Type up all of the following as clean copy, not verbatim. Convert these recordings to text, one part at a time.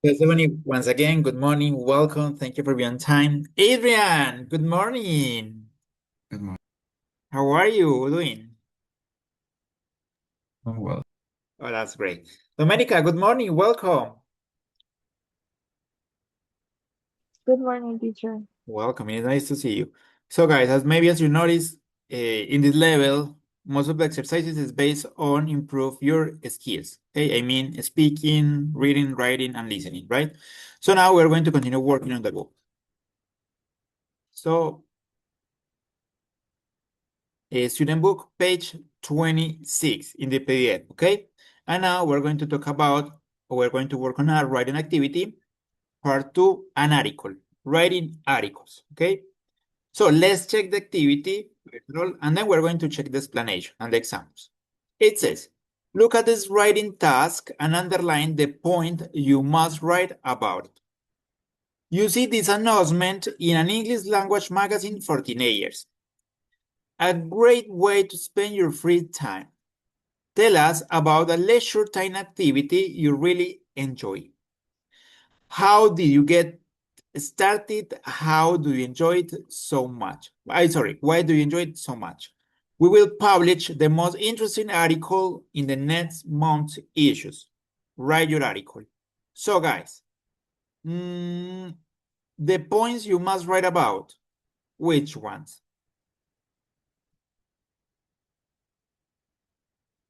Stephanie, once again, good morning, welcome, thank you for being on time. Adrian, good morning. Good morning. How are you doing? Oh, well. Oh, that's great. Domenica, good morning, welcome. Good morning, teacher. Welcome, it's nice to see you. So guys, as you notice, in this level, most of the exercises is based on improve your skills. Okay, I mean speaking, reading, writing, and listening, right? So now we're going to continue working on the book. So student book, page 26 in the PDF, okay? And now we're going to talk about, or we're going to work on our writing activity, part 2, an article, writing articles, okay? So let's check the activity, and then we're going to check the explanation and the examples. It says, look at this writing task and underline the point you must write about it. You see this announcement in an English language magazine for teenagers. A great way to spend your free time. Tell us about a leisure time activity you really enjoy. How did you get started? How do you enjoy it so much? Why do you enjoy it so much? We will publish the most interesting article in the next month's issues. Write your article. So, guys, the points you must write about, which ones?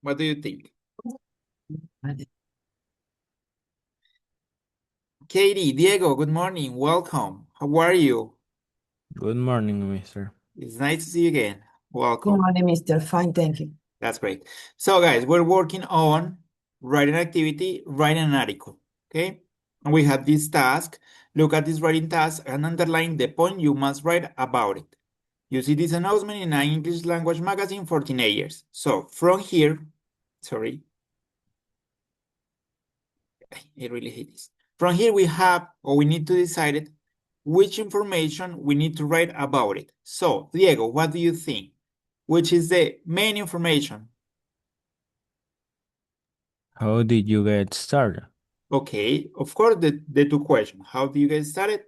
What do you think? Katie, Diego, good morning. Welcome. How are you? Good morning, mister. It's nice to see you again. Good Welcome. morning, Mr. Fine, thank you. That's great. So, guys, we're working on writing activity, writing an article. Okay. And we have this task. Look at this writing task and underline the point you must write about it. You see this announcement in an English language magazine for teenagers. So, from here, sorry, I really hate this. From here, we have, or we need to decide it, which information we need to write about it. So, Diego, what do you think? Which is the main information? How did you get started? Okay, of course, the two questions. How do you get started?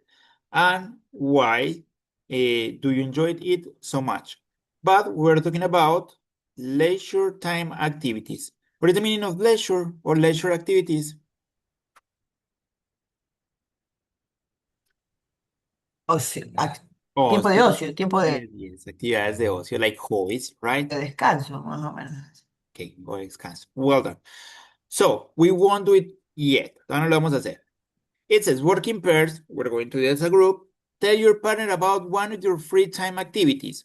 And why do you enjoy it so much? But we're talking about leisure time activities. What is the meaning of leisure or leisure activities? Ocio, tiempo de Ocio. ocio, tiempo de, Yes, actividades de ocio, like hobbies, right? de descanso, más o menos. Okay, go descanso. Well done. So, we won't do it yet. Todavía no lo vamos a hacer. It says, work in pairs. We're going to do it as a group. Tell your partner about one of your free time activities.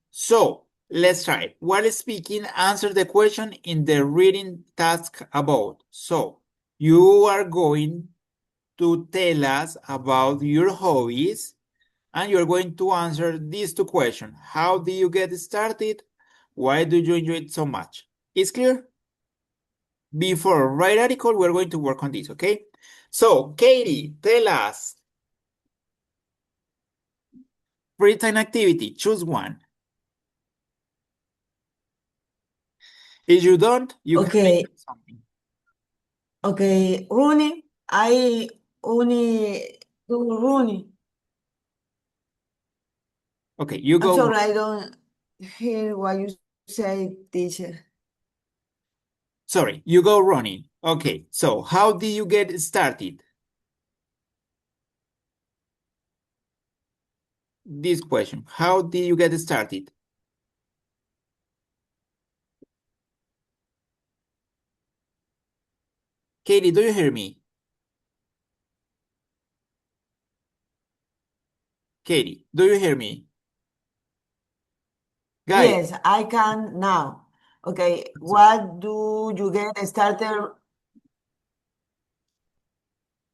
So, let's try. While speaking, answer the question in the reading task about. So, you are going to tell us about your hobbies, and you're going to answer these two questions. How do you get started? Why do you enjoy it so much? It's clear? Before write article, we're going to work on this, okay? So, Katie, tell us. Free time activity, choose one. If you don't, you can Okay, make something. okay, running, I only do running. Okay, you I'm go. sorry, I don't hear what you say, teacher. Sorry, you go running. Okay, so how do you get started? This question, how did you get started? Katie, do you hear me? Katie, do you hear me? Guys, Yes, I can now. Okay, sorry. what do you get started?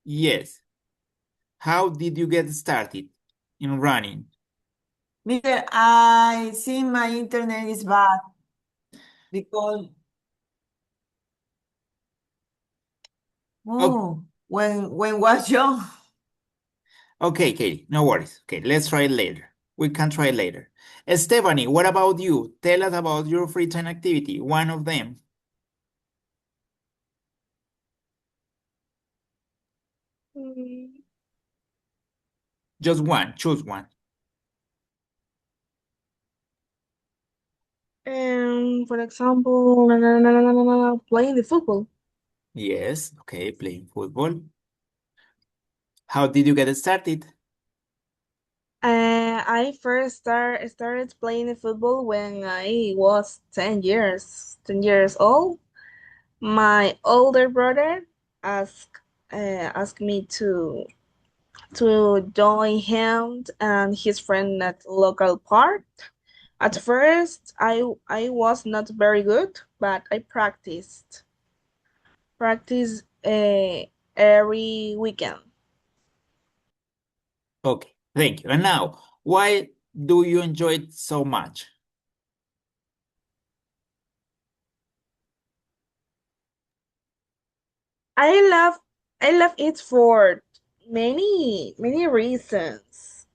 Yes. How did you get started in running? Mr. I see my internet is bad because when was young. Okay, Katie, no worries. Okay, let's try it later. We can try it later. Stephanie, what about you? Tell us about your free time activity, one of them. Mm, Just one, choose one. For example, playing the football. Yes, okay, playing football. How did you get started? I first started playing the football when I was 10 years old. My older brother asked asked me to join him and his friend at local park. At first, I was not very good, but I practiced every weekend. Okay, thank you. And now, why do you enjoy it so much? I love I love it for many reasons.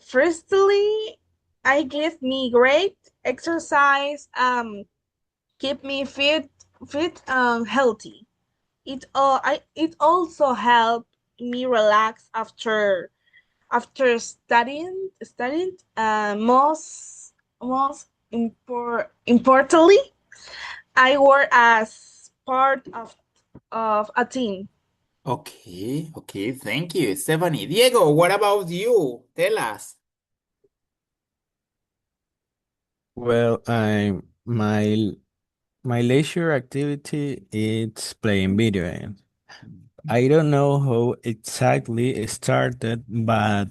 Firstly, I give me great exercise. Keep me fit and healthy. It also helped me relax after studying. Most importantly, I work as part of a team. Okay, okay, thank you, Stephanie. Diego, what about you? Tell us. Well, my leisure activity is playing video games. I don't know how exactly it started, but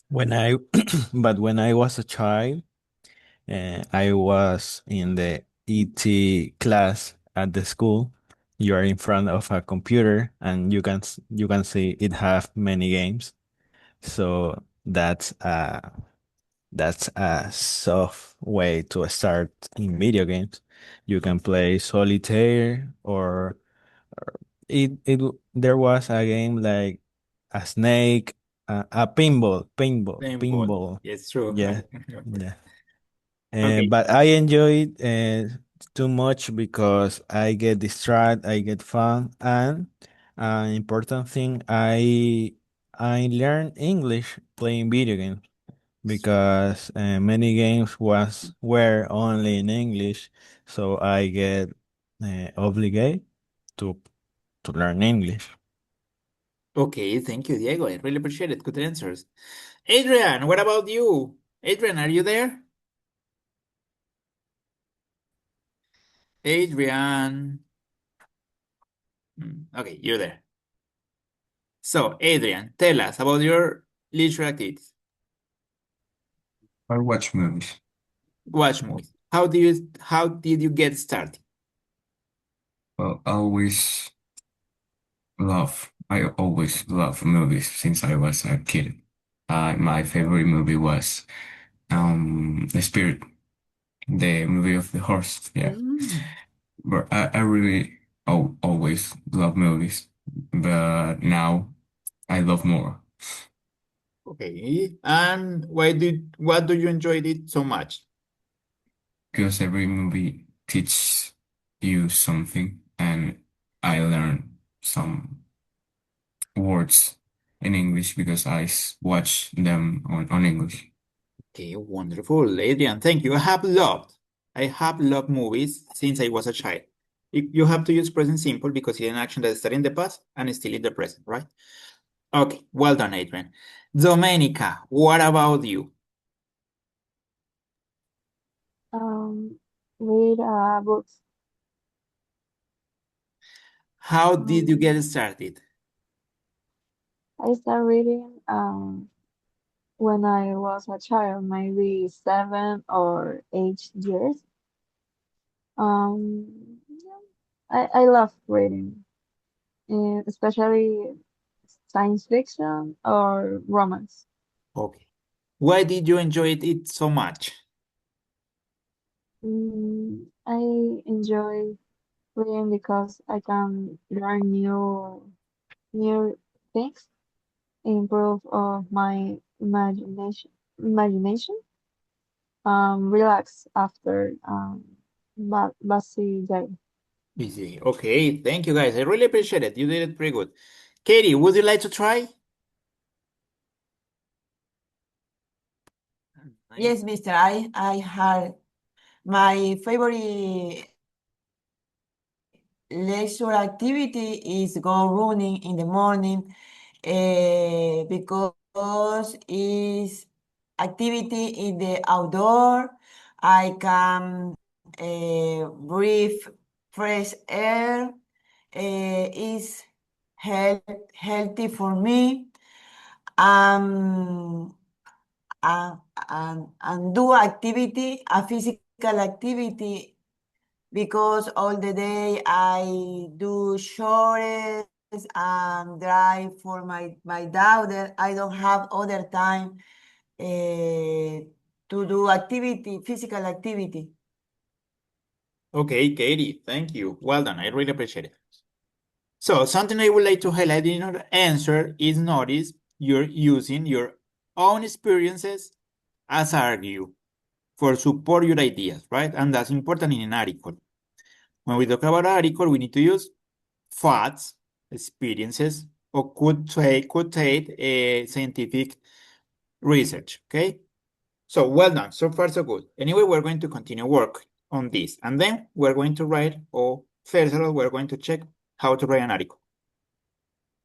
when I but when I was a child, I was in the ET class at the school. You are in front of a computer and you can see it have many games. So that's a soft way to start in video games. You can play solitaire or there was a game like a snake, a Paintball. pinball. Yes, true. Yeah, yeah. Okay, But I enjoy it too much because I get distracted, I get fun, and an important thing, I learn English playing video games because many games were only in English, so I get obligated to to learn English. okay, thank you, Diego. I really appreciate it. Good answers. Adrian, what about you? Adrian, are you there? Adrian. Okay, you're there. So, Adrian, tell us about your leisure activities. I watch movies. Watch movies. How did you get started? Well, I always love movies since I was a kid. My favorite movie was The Spirit, the movie of the horse. Yeah, Mm, but I really always love movies, but now I love more okay. And what do you enjoy it so much? because every movie teaches you something, and I learn some words in English because watch them on English. Okay, wonderful. Adrian, thank you. I have loved movies since I was a child. You have to use present simple because it's an action that started in the past and is still in the present, right? Okay, well done, Adrian. Domenica, what about you? Um, Read books. How did you get Um, started? I started reading when I was a child, maybe 7 or 8 years. Yeah, I love reading, especially science fiction or romance. Okay. Why did you enjoy it so much? I enjoy reading because I can learn new things, improve of my imagination, relax after busy day. Easy. Okay, thank you guys. I really appreciate it. You did it pretty good. Katie, would you like to try? Yes, mister, I had my favorite leisure activity is go running in the morning because it's activity in the outdoor. I can breathe fresh air. Is healthy for me. Um, and do activity, a physical activity, because all the day I do chores and drive for my daughter. I don't have other time to do activity, physical activity. Okay, Katie, thank you. Well done. I really appreciate it. So, something I would like to highlight in your answer is notice you're using your own experiences as argue for support your ideas, right? And that's important in an article. When we talk about article, we need to use facts, experiences, or could take a scientific research, okay? So well done, so far so good. Anyway, we're going to continue work on this, and then we're going to write, or first of all, we're going to check how to write an article.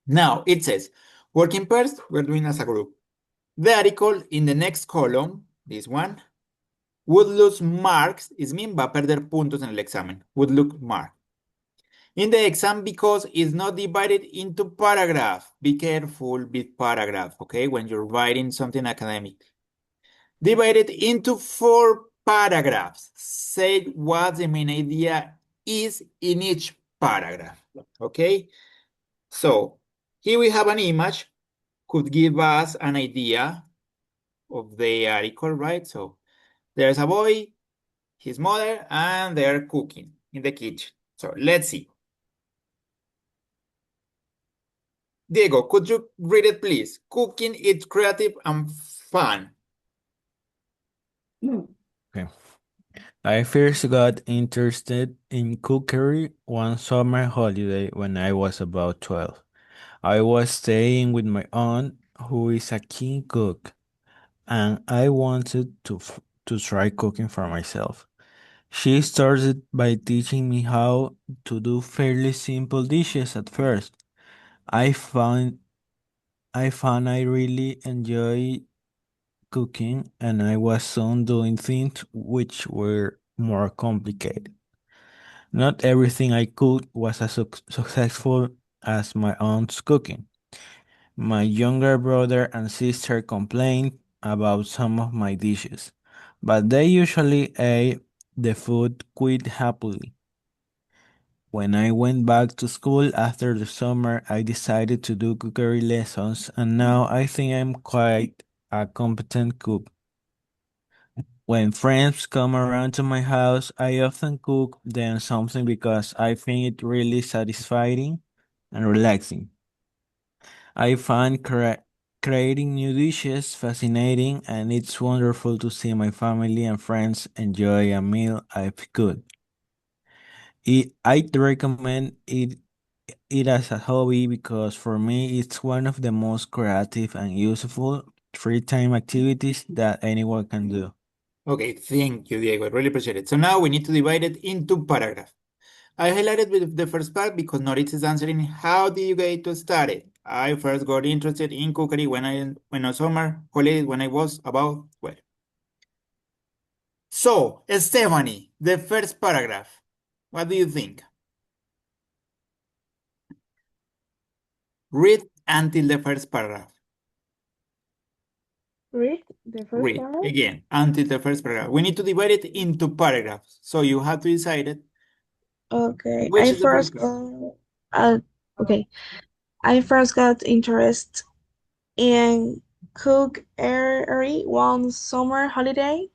Now, it says, work in pairs, we're doing as a group. The article in the next column, this one, would lose marks, is mean va a perder puntos en el examen, would look mark. In the exam because it's not divided into paragraph. Be careful with paragraph, okay, when you're writing something academic. Divided into 4 paragraphs. Say what the main idea is in each paragraph, okay? So here we have an image, could give us an idea of the article, right? So there's a boy, his mother, and they're cooking in the kitchen. So let's see. Diego, could you read it, please? Cooking is creative and fun. Okay. I first got interested in cookery one summer holiday when I was about 12. I was staying with my aunt, who is a keen cook, and I wanted to try cooking for myself. She started by teaching me how to do fairly simple dishes at first. I found I really enjoy cooking, and I was soon doing things which were more complicated. Not everything I cooked was as successful as my aunt's cooking. My younger brother and sister complained about some of my dishes, but they usually ate the food quite happily. When I went back to school after the summer, I decided to do cookery lessons, and now I think I'm quite a competent cook. When friends come around to my house, I often cook them something because I think it really satisfying and relaxing. I find creating new dishes fascinating, and it's wonderful to see my family and friends enjoy a meal I've cooked. I'd recommend it as a hobby because for me it's one of the most creative and useful free time activities that anyone can do. Okay, thank you, Diego. I really appreciate it. So now we need to divide it into paragraphs. I highlighted with the first part because Noritz is answering, how did you get to study? I first got interested in cookery when I summer holiday when I was about 12. So, Stephanie, the first paragraph, what do you think? Read until the first paragraph. Read the first Read paragraph. again until the first paragraph. We need to divide it into paragraphs. So you have to decide it. Okay, Which I is the first first paragraph? okay. I first got interested in cookery one summer holiday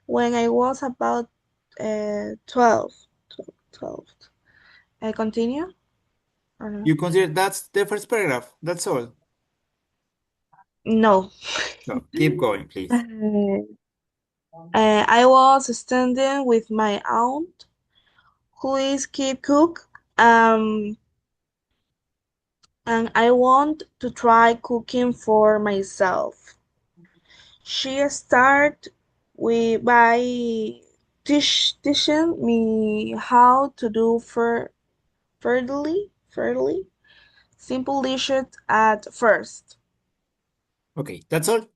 when I was about 12. 12. I continue or no? You consider that's the first paragraph. That's all. No. So keep going, please. I was standing with my aunt, who is kid cook. Um, and I want to try cooking for myself. She started by teaching me how to do fairly simple dishes at first. Okay, that's all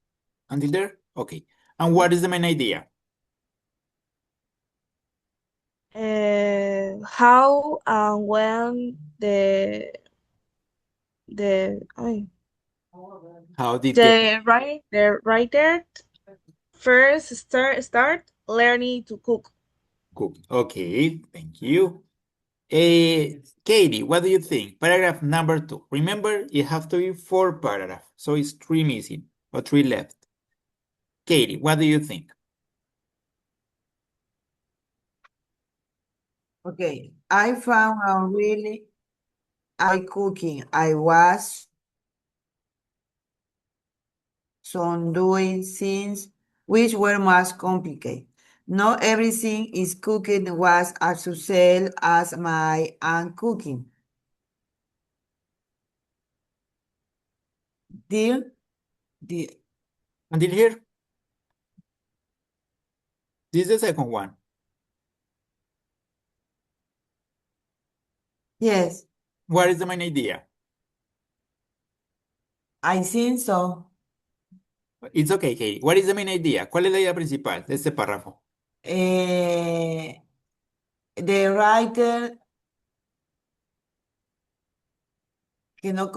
until there? Okay. And what is the main idea? How and when the ay, How did get the writer first start learning to cook. cooked? Okay, thank you. Katie, what do you think? Paragraph number 2. Remember, it have to be 4 paragraphs, so it's 3 missing or 3 left. Katie, what do you think? Okay, I found out really I cooking. I was some doing things which were much complicated. Not everything is cooking was as successful as my aunt cooking. Deal? The Until here? This is the second one. yes, What is the main idea? I think so. It's okay, Katie. What is the main idea? ¿Cuál es la idea principal de este párrafo? The writer que no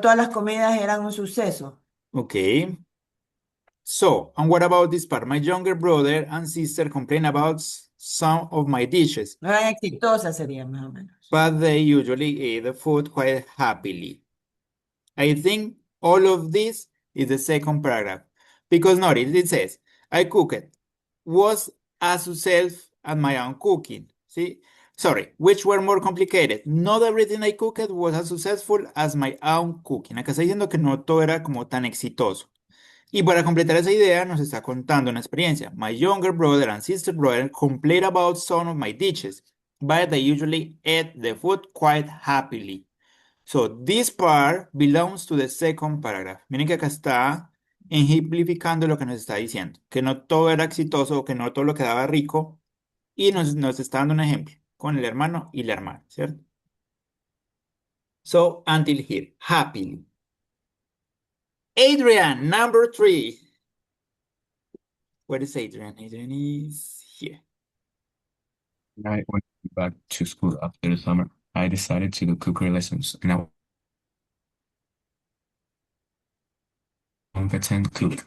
todas las comidas eran un suceso. Okay. So, and what about this part? My younger brother and sister complain about some of my dishes, No eran exitosas, serían más o menos. but they usually eat the food quite happily. I think all of this is the second paragraph. Because notice, it says, I cooked, was as successful as my own cooking. See? Sorry, which were more complicated. Not everything I cooked was as successful as my own cooking. Acá está diciendo que no todo era como tan exitoso. Y para completar esa idea, nos está contando una experiencia. My younger brother and sister brother complain about some of my dishes, but they usually eat the food quite happily. So this part belongs to the second paragraph. Miren que acá está ejemplificando lo que nos está diciendo, que no todo era exitoso o que no todo lo quedaba rico, y nos está dando un ejemplo con el hermano y la hermana, ¿cierto? So until here, happily. Adrian, number 3. Where is Adrian? Adrian is here. I went back to school after the summer. I decided to do cookery lessons, and I competent cook.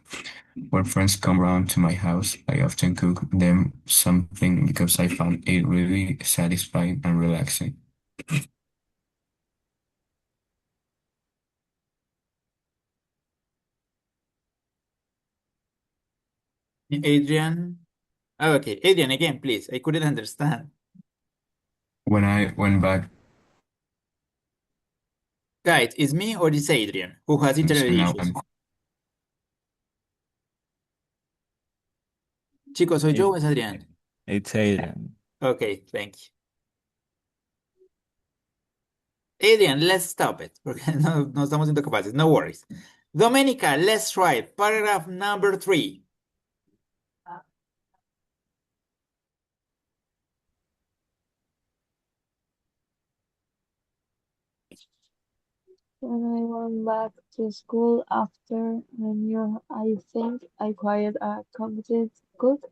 When friends come around to my house, I often cook them something because I found it really satisfying and relaxing. Adrian. Oh, okay, Adrian again, please. I couldn't understand. When I went back, Guys, is me or is Adrian who has internet and now issues? I'm Chicos, ¿soy yo o es Adrián? It's Adrian. Okay, thank you. Adrian, let's stop it, porque no estamos siendo capaces. No worries. Domenica, let's try it. Paragraph number 3. When I went back to school after a year, I think I acquired a competent cook.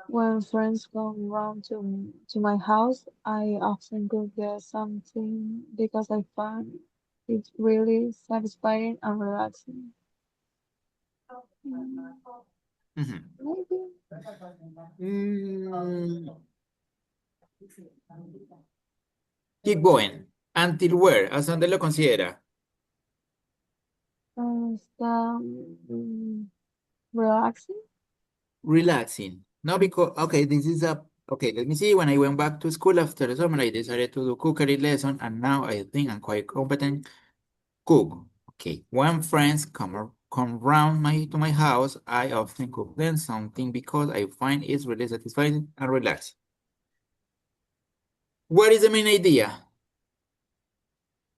When friends come round to my house, I often cook them something because I find it really satisfying and relaxing. Mhm. Maybe Mm, keep going. Until where? ¿Hasta dónde lo considera? está relaxing. Relaxing. No, because, okay, this is a, okay, let me see. When I went back to school after the summer, I decided to do cookery lesson, and now I think I'm quite competent cook. Okay, when friends come round to my house, I often cook them something because I find it's really satisfying and relaxing. What is the main idea?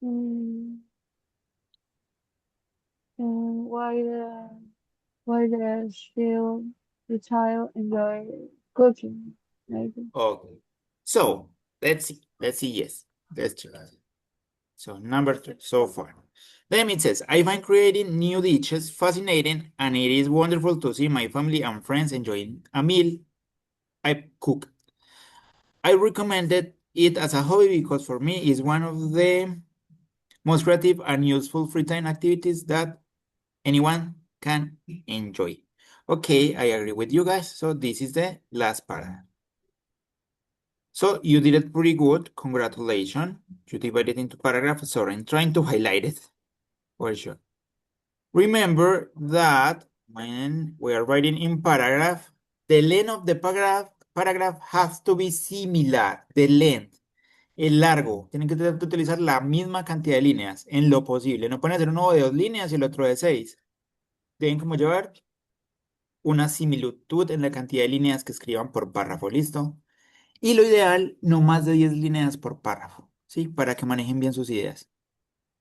Mm, why the child enjoy cooking, maybe. Okay. So let's see. Let's see. Yes. Let's check. So number 3 so far. Then it says, I find creating new dishes fascinating, and it is wonderful to see my family and friends enjoying a meal I cook. I recommended it as a hobby because for me it's one of the most creative and useful free time activities that anyone can enjoy. Okay, I agree with you guys. So this is the last part. So you did it pretty good. Congratulations. You divided into paragraphs. Sorry, I'm trying to highlight it for sure. Remember that when we are writing in paragraph, the length of the paragraph has to be similar. The length, el largo. Tienen que tratar de utilizar la misma cantidad de líneas en lo posible. No pueden hacer uno de 2 líneas y el otro de 6. Deben como llevar una similitud en la cantidad de líneas que escriban por párrafo. ¿Listo? Y lo ideal, no más de 10 líneas por párrafo, ¿sí? Para que manejen bien sus ideas.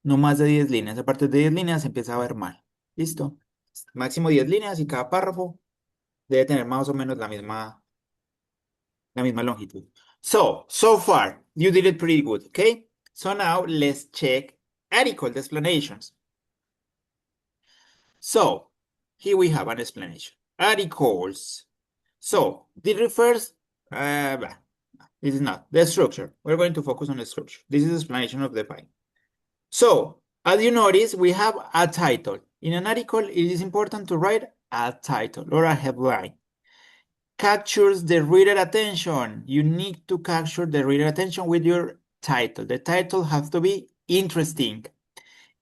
No más de 10 líneas. A partir de 10 líneas se empieza a ver mal. ¿Listo? Máximo 10 líneas y cada párrafo debe tener más o menos la misma longitud. So far, you did it pretty good, okay? So now let's check article explanations. So, here we have an explanation. Articles. So, this refers, this is not the structure. We're going to focus on the structure. This is the explanation of the file. So, as you notice, we have a title. In an article, it is important to write a title or a headline. Captures the reader attention. You need to capture the reader attention with your title. The title has to be interesting.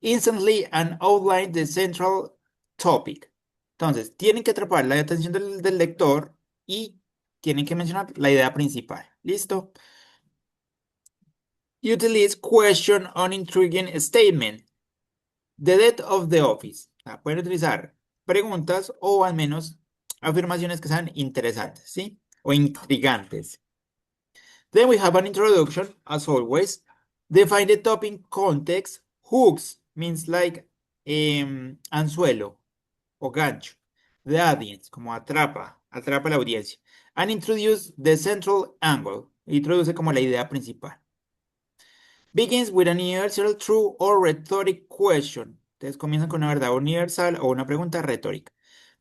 Instantly and outline the central topic. Entonces, tienen que atrapar la atención del lector y tienen que mencionar la idea principal. ¿Listo? Utilize question on intriguing statement. The death of the office. Pueden utilizar preguntas o al menos afirmaciones que sean interesantes, ¿sí? O intrigantes. Then we have an introduction, as always. Define the topic context. Hooks means like anzuelo o gancho. The audience, como atrapa la audiencia. And introduce the central angle. Introduce como la idea principal. Begins with an universal true or rhetoric question. Entonces comienzan con una verdad universal o una pregunta retórica.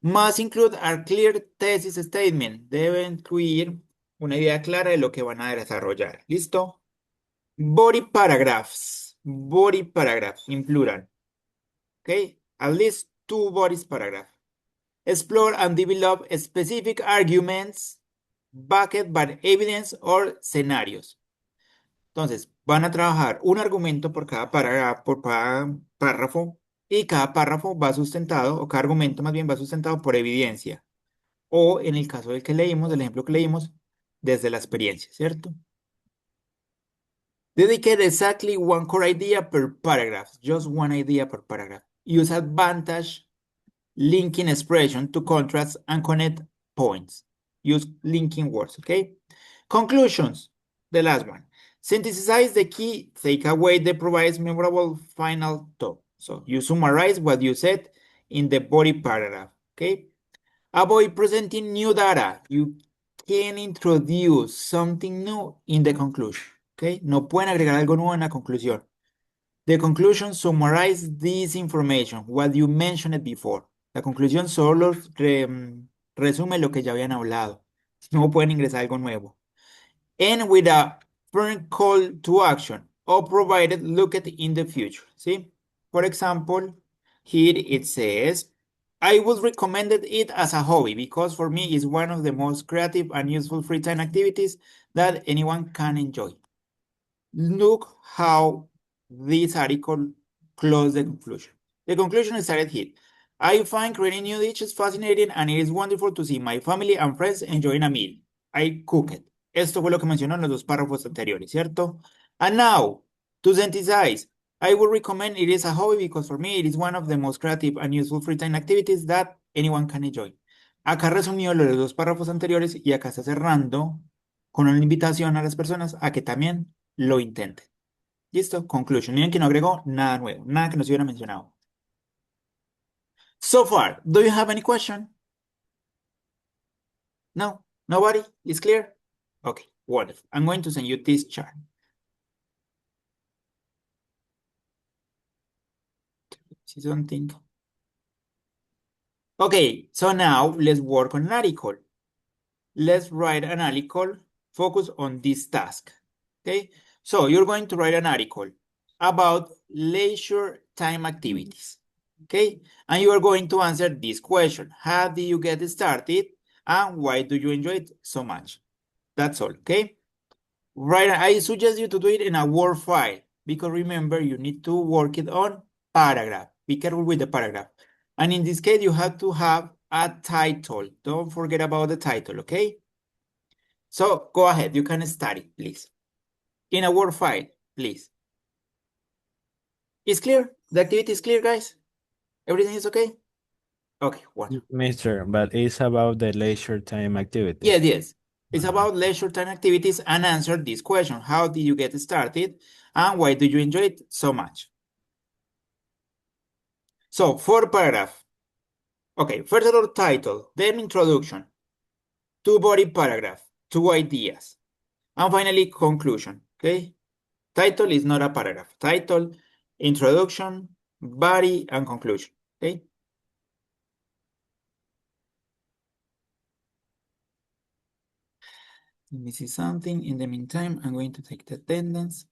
Must include a clear thesis statement. Deben incluir una idea clara de lo que van a desarrollar. ¿Listo? Body paragraphs. Body paragraphs in plural. Okay? At least 2 bodies paragraph. Explore and develop specific arguments backed by evidence or scenarios. Entonces, van a trabajar un argumento por cada párrafo y cada párrafo va sustentado, o cada argumento más bien va sustentado por evidencia. O en el caso del que leímos, del ejemplo que leímos, desde la experiencia, ¿cierto? Dedicate exactly one core idea per paragraph, just one idea per paragraph. Use advantage linking expression to contrast and connect points. Use linking words, okay? Conclusions, the last one. Synthesize the key takeaway that provides memorable final thought. So you summarize what you said in the body paragraph, okay? Avoid presenting new data. You can introduce something new in the conclusion, okay? No pueden agregar algo nuevo en la conclusión. The conclusion summarize this information, what you mentioned before. La conclusión solo resume lo que ya habían hablado. No pueden ingresar algo nuevo. And with a firm call to action or provided look at in the future. ¿Sí? For example, here it says, I would recommend it as a hobby because for me it's one of the most creative and useful free time activities that anyone can enjoy. Look how this article closed the conclusion. The conclusion started here. I find creating new dishes fascinating and it is wonderful to see my family and friends enjoying a meal. I cook it. Esto fue lo que mencionó en los 2 párrafos anteriores, ¿cierto? And now, to synthesize, I would recommend it is a hobby because for me it is one of the most creative and useful free time activities that anyone can enjoy. Acá resumió los 2 párrafos anteriores y acá está cerrando con una invitación a las personas a que también lo intenten. ¿Listo? Conclusion. Miren que no agregó nada nuevo, nada que no se hubiera mencionado. So far, do you have any question? No? Nobody? Is clear? Okay, wonderful. I'm going to send you this chart. See something? Okay, so now let's work on an article. Let's write an article, focus on this task. Okay, so you're going to write an article about leisure time activities. Okay, and you are going to answer this question: how did you get started and why do you enjoy it so much? That's all. Okay, right. I suggest you to do it in a Word file because remember you need to work it on paragraph. Be careful with the paragraph. And in this case, you have to have a title. Don't forget about the title, okay? So go ahead, you can start it, please. In a Word file, please. It's clear? The activity is clear, guys? Everything is okay? Okay, wonderful. Mister, but it's about the leisure time activity. Yes, yes. It's about leisure time activities and answer this question. How did you get started and why do you enjoy it so much? So, for paragraph. Okay, first of all, title, then introduction, two body paragraph, two ideas, and finally conclusion, okay? Title is not a paragraph. Title, introduction, body, and conclusion, okay? Let me see something. In the meantime, I'm going to take the attendance.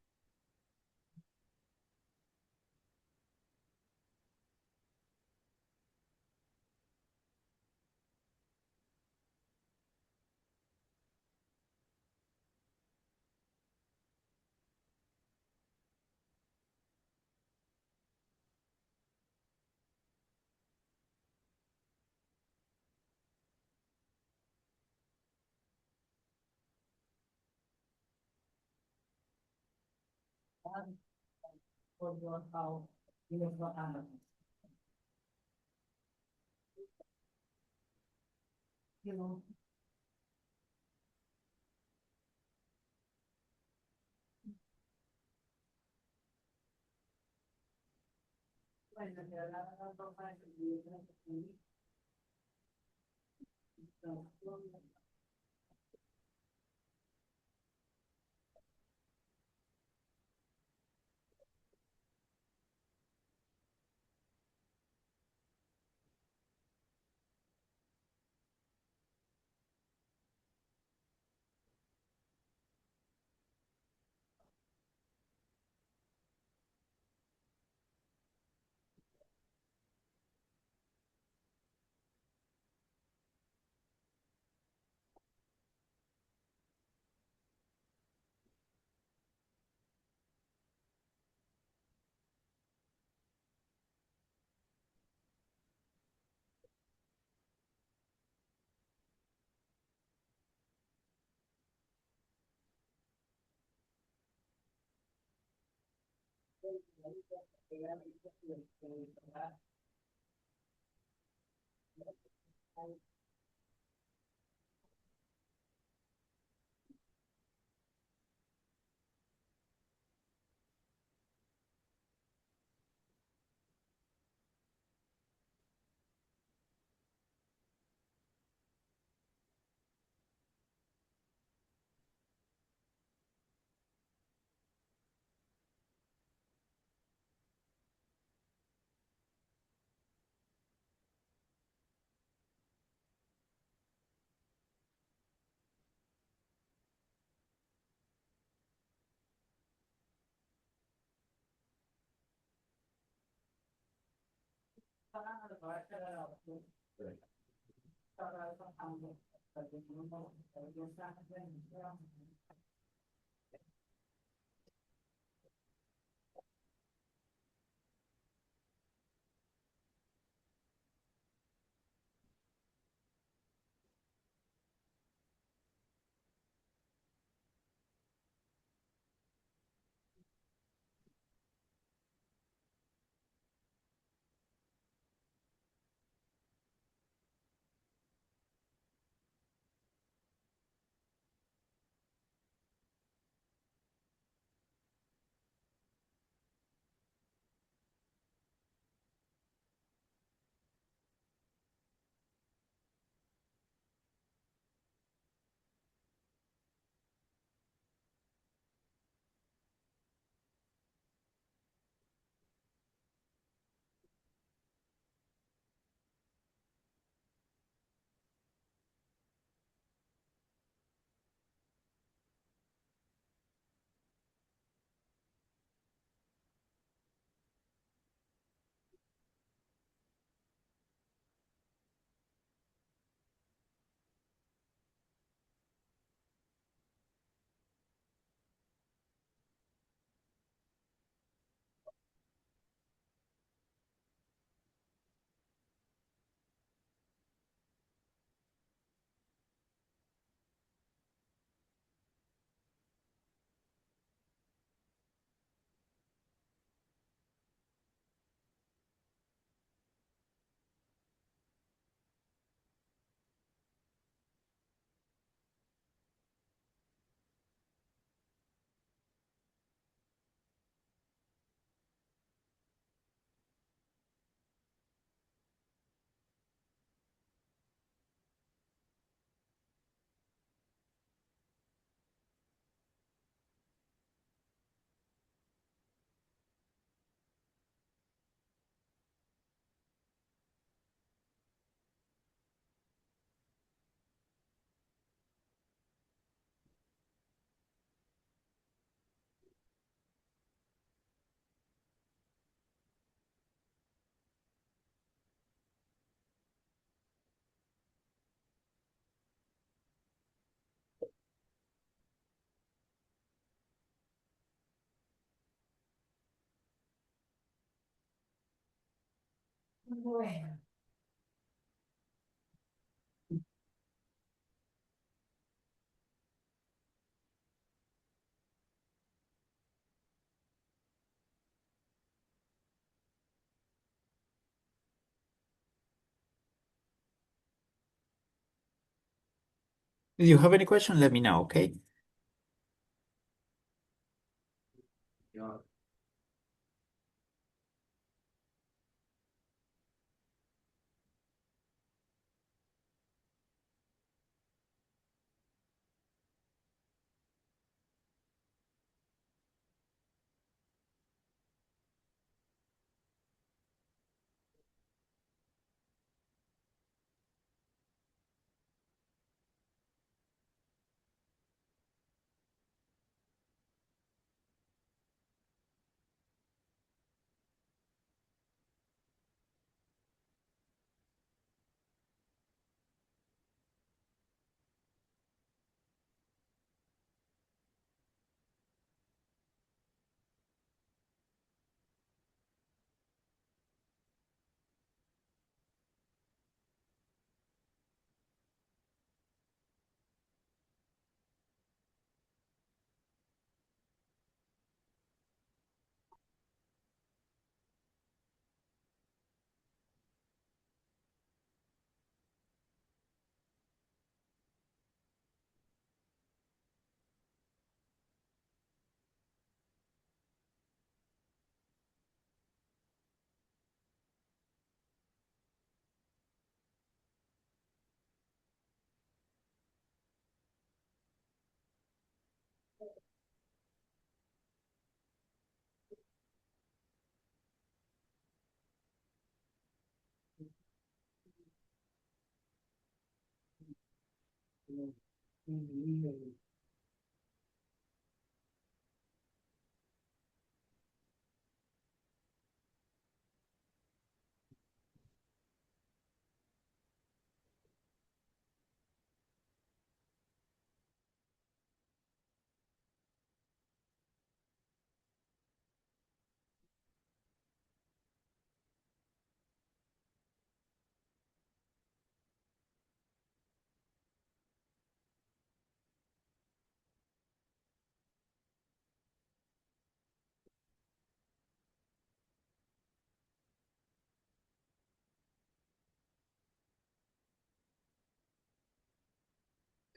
If you have any question, let me know, okay?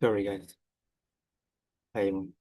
Sorry, guys. I'm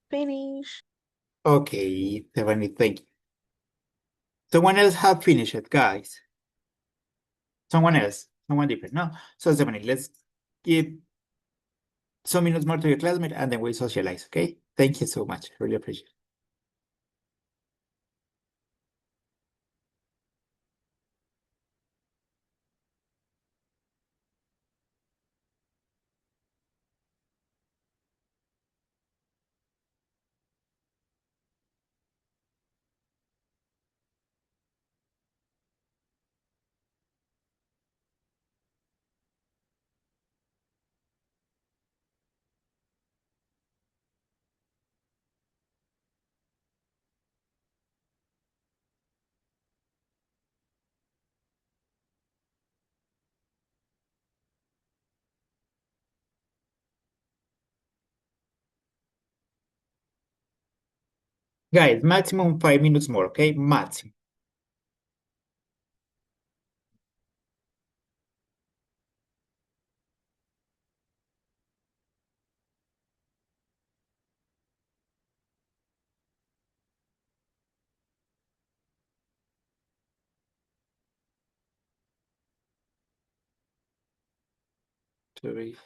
Finish. Okay, Stephanie, thank you. Someone else have finished it, guys. Someone else, someone different. No. So Stephanie, let's give some minutes more to your classmate and then we socialize, okay? Thank you so much. Really appreciate it. Guys, maximum 5 minutes more, okay? Maximum. Three.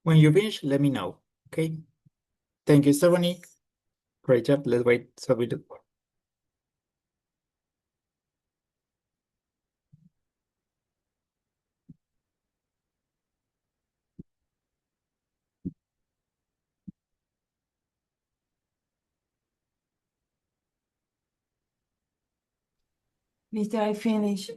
When you finish, let me know, okay? Thank you, Stephanie. Great job. Let's wait so we do. Mister, I finished.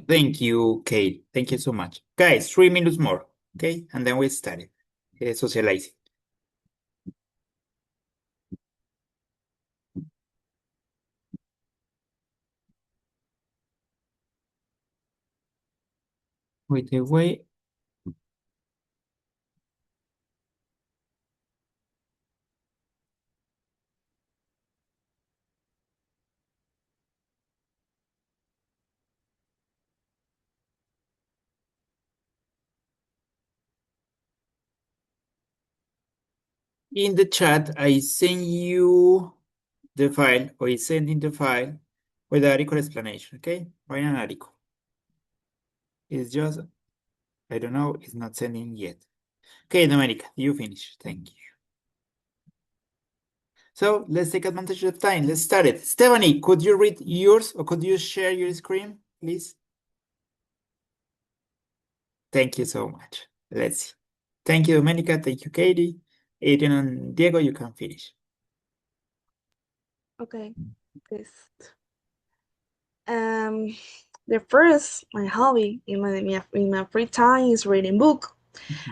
Thank you, Kate. Thank you so much. Guys, 3 minutes more, okay? And then we start socializing. With the way. In the chat, I send you the file, or I send in the file with the article explanation, okay? Write an article. It's just, I don't know, it's not sending yet. Okay, Domenica, you finish. Thank you. So let's take advantage of time. Let's start it. Stephanie, could you read yours or could you share your screen, please? Thank you so much. Let's see. Thank you, Domenica. Thank you, Katie. Adrian and Diego, you can finish. Okay. This. The first, my hobby in my free time is reading book.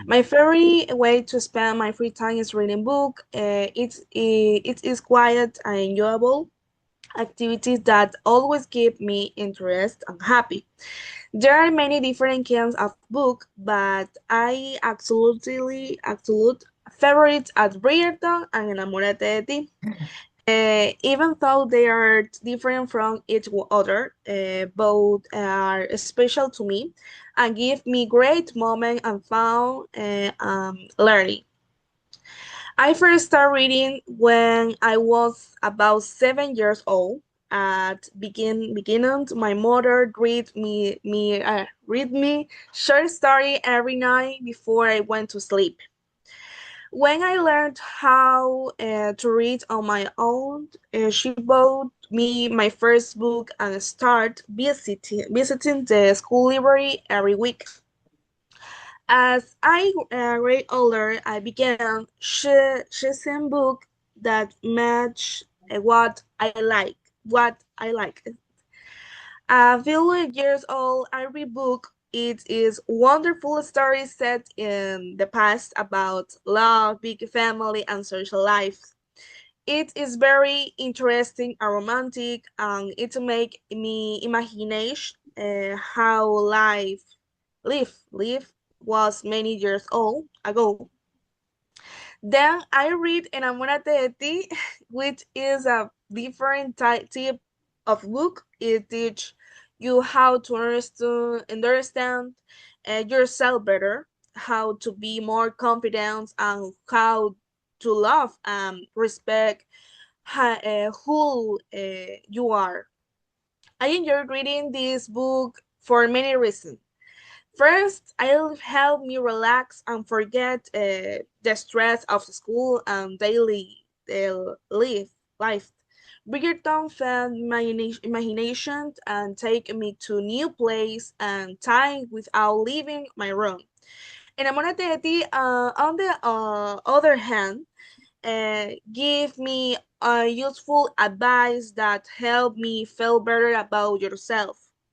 My favorite way to spend my free time is reading book. It is quiet and enjoyable. activities that always keep me interested and happy. There are many different kinds of book, but I absolute favorites at Bridgerton and Enamórate de Ti. Even though they are different from each other, both are special to me and give me great moment and fun learning. I first started reading when I was about 7 years old. At beginning, my mother read me short story every night before I went to sleep. When I learned how to read on my own, she bought me my first book and started visiting the school library every week. As I grew older, I began choosing books that match what I like. A few years old, I read book. It is wonderful story set in the past about love, big family, and social life. It is very interesting and romantic, and it make me imagination how life was many years old ago. Then I read Enamórate de Ti, which is a different type of book. It teach you how to understand yourself better, how to be more confident, and how to love and respect who you are. I enjoyed reading this book for many reasons. First, it'll help me relax and forget the stress of school and daily life. Bridgerton fed my imagination and take me to new place and time without leaving my room. Enamorate de Ti, on the other hand, give me useful advice that help me feel better about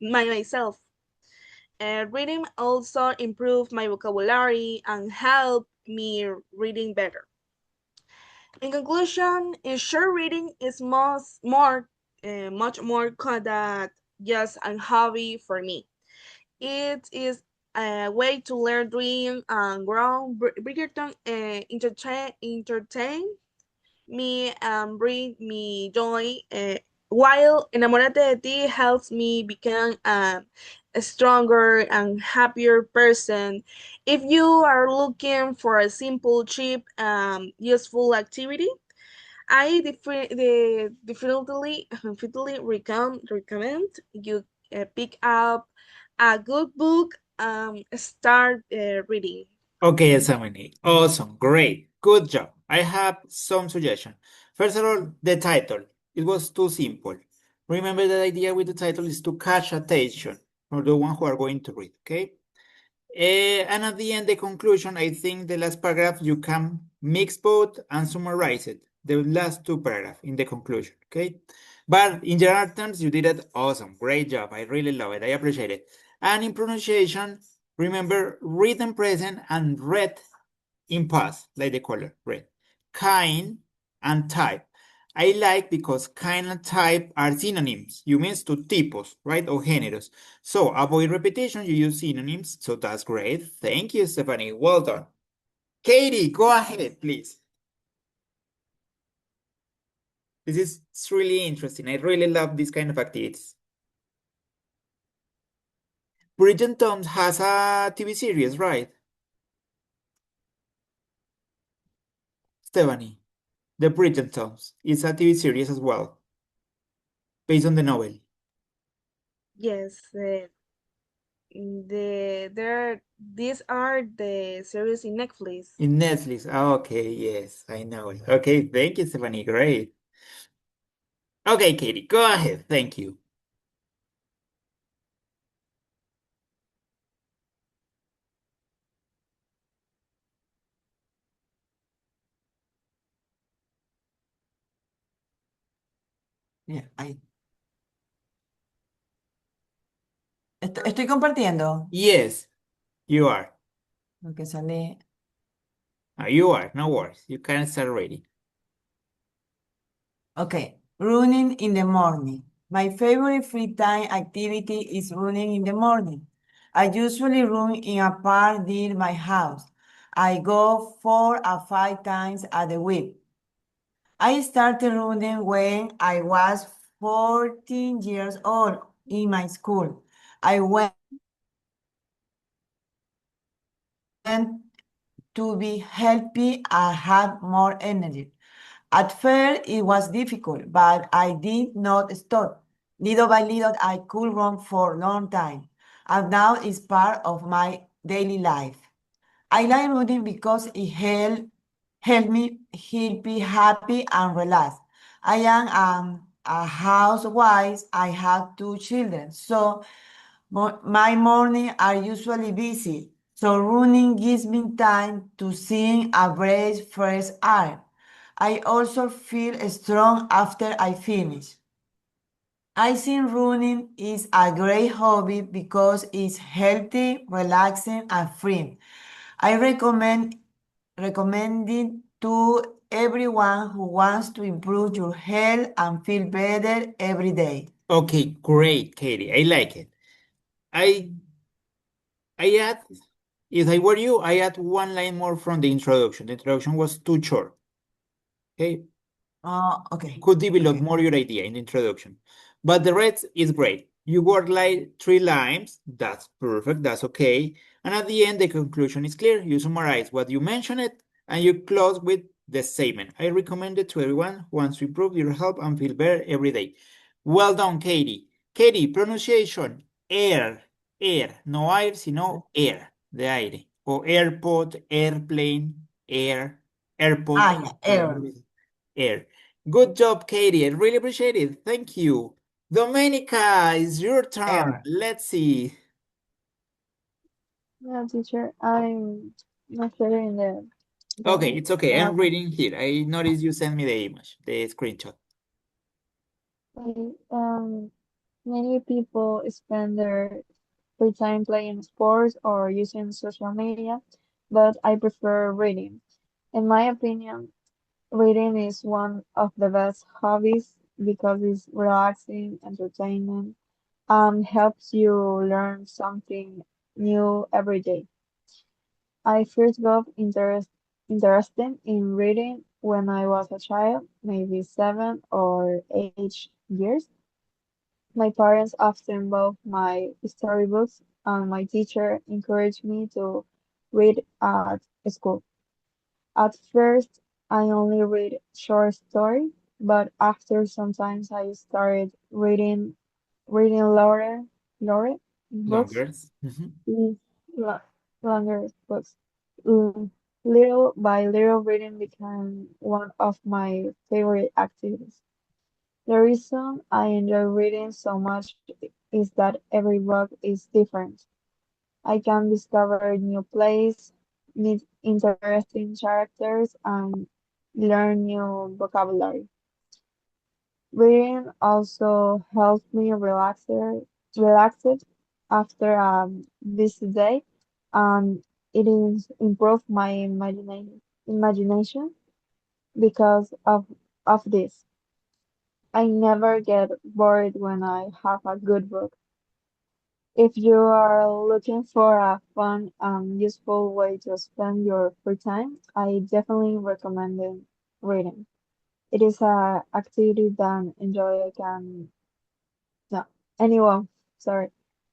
myself. Reading also improved my vocabulary and helped me reading better. In conclusion, short reading is much more than just a hobby for me. It is a way to learn, dream, and grow. Bridgerton entertain me and bring me joy, while Enamorate de Ti helps me become a stronger and happier person. If you are looking for a simple, cheap, useful activity, I definitely recommend you pick up a good book and start reading. Okay, Samini. Awesome. Great. Good job. I have some suggestion. First of all, the title. It was too simple. Remember the idea with the title is to catch attention for the one who are going to read, okay? And at the end, the conclusion, I think the last paragraph, you can mix both and summarize it. The last two paragraphs in the conclusion, okay? But in general terms, you did it awesome. Great job. I really love it. I appreciate it. And in pronunciation, remember read in present and read in past, like the color red. Kind and type. I like because kind and type are synonyms. You means to tipos, right? Or géneros. So avoid repetition, you use synonyms. So that's great. Thank you, Stephanie. Well done. Katie, go ahead, please. This is really interesting. I really love this kind of activities. Bridget Toms has a TV series, right? Stephanie, The Bridgertons is a TV series as well, based on the novel. Yes, these are the series in Netflix. In Netflix. Okay, yes, I know it. Okay, thank you, Stephanie. Great. Okay, Katie, go ahead. Thank you. Yeah, ahí. Estoy compartiendo. Yes, you are. Porque sale. You are. No worries. You can start reading. Ok. Running in the morning. My favorite free time activity is running in the morning. I usually run in a park near my house. I go 4 or 5 times a week. I started running when I was 14 years old in my school. I went to be healthy and have more energy. At first, it was difficult, but I did not stop. Little by little, I could run for a long time, and now it's part of my daily life. I like running because it help me happy and relaxed. I am a housewife. I have 2 children, so my mornings are usually busy. So running gives me time to see a breath fresh air. I also feel strong after I finish. I think running is a great hobby because it's healthy, relaxing, and free. I recommend it to everyone who wants to improve your health and feel better every day. Okay, great, Katie. I like it. I I add, if I were you, I add one line more from the introduction. The introduction was too short. Okay, Okay. could develop Okay. more your idea in the introduction. But the rest is great. You work like 3 lines, that's perfect, that's okay. And at the end, the conclusion is clear. You summarize what you mentioned and you close with the statement. I recommend it to everyone who wants to improve your health and feel better every day. Well done, Katie. Katie, pronunciation, air, no air, sino air, de aire. O airport, airplane, airport, Yeah, error. air. Good job, Katie. I really appreciate it. Thank you. Domenica, it's your turn. Error. Let's see. Yeah, teacher, I'm not sure in Okay, the it's okay. I'm last reading here. I noticed you sent me the image, the screenshot. day. Many people spend their free time playing sports or using social media, but I prefer reading. In my opinion, reading is one of the best hobbies because it's relaxing, entertaining, and helps you learn something new every day. I first got interested in reading when I was a child, maybe 7 or 8 years. My parents often bought my storybooks, and my teacher encouraged me to read at school. At first, I only read short stories, but after sometimes I started reading longer books, Longer. Mhm. mm, lo- longer books. Mm, Little by little, reading became one of my favorite activities. The reason I enjoy reading so much is that every book is different. I can discover new places, meet interesting characters, and learn new vocabulary. Reading also helps me relax it after a busy day, and it is improve my imagination because of this. I never get bored when I have a good book. If you are looking for a fun and useful way to spend your free time, I definitely recommend reading. It is a activity that enjoy can no anyone sorry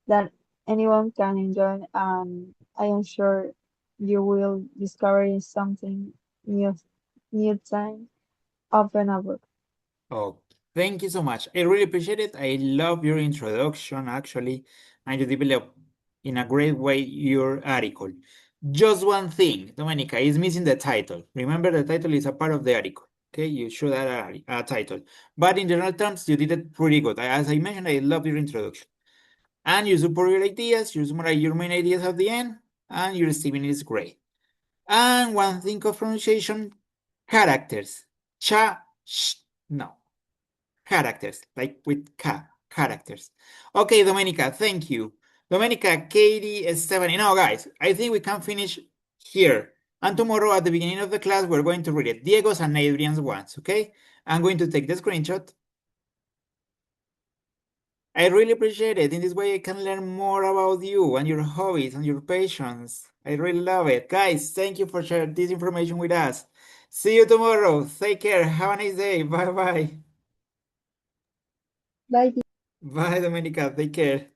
that anyone can enjoy, and I am sure you will discover something new time open a book. Oh, thank you so much. I really appreciate it. I love your introduction, actually, and you develop in a great way your article. Just one thing, Domenica, is missing the title. Remember, the title is a part of the article. Okay, you should add a title. But in general terms, you did it pretty good. As I mentioned, I love your introduction. And you support your ideas, you summarize your main ideas at the end, and your statement is great. And one thing of pronunciation, characters. No. Characters, like with characters. Okay, Domenica, thank you. Domenica, Katie, Stephanie. No, guys, I think we can finish here. And tomorrow at the beginning of the class, we're going to read it. Diego's and Adrian's ones, okay? I'm going to take the screenshot I really appreciate it. In this way, I can learn more about you and your hobbies and your passions. I really love it. Guys, thank you for sharing this information with us. See you tomorrow. Take care. Have a nice day. Bye bye. Bye. Bye, Domenica. Take care.